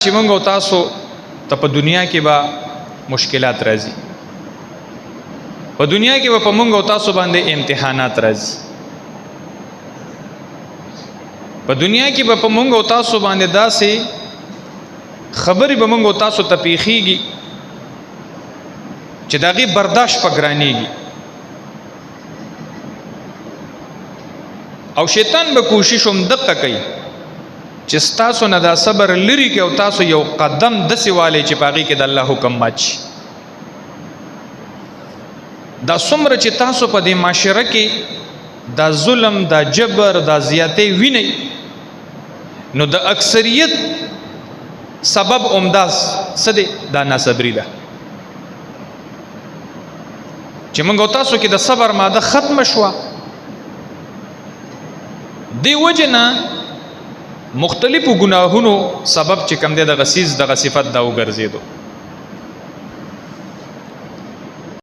چې موږ او تاسو ته په دنیا کې به مشکلات راځي، په دنیا کې به په موږ او تاسو باندې امتحانات راځي، په دنیا کې به په موږ او تاسو باندې داسې خبرې به موږ او تاسو ته پیښیږي چې د هغې برداشت په ګرانېږي، او شیطان به کوشش هم دقه کوي چې ستاسو نه دا صبر لري کې او تاسو یو قدم داسې والی چې په هغې کې د الله حکم مات شي. دا څومره چې تاسو په دې معاشره کې دا ظلم، دا جبر، دا زیاتې وینئ، نو د اکثریت سبب عمداز څه دی؟ دا ناصبري ده چې موږ او تاسو کې د صبر ماده ختمه شوه. دې وجې نه مختلفو ګناهونو سبب چې کوم دی دغه څیز دغه صفت دا وګرځېدو.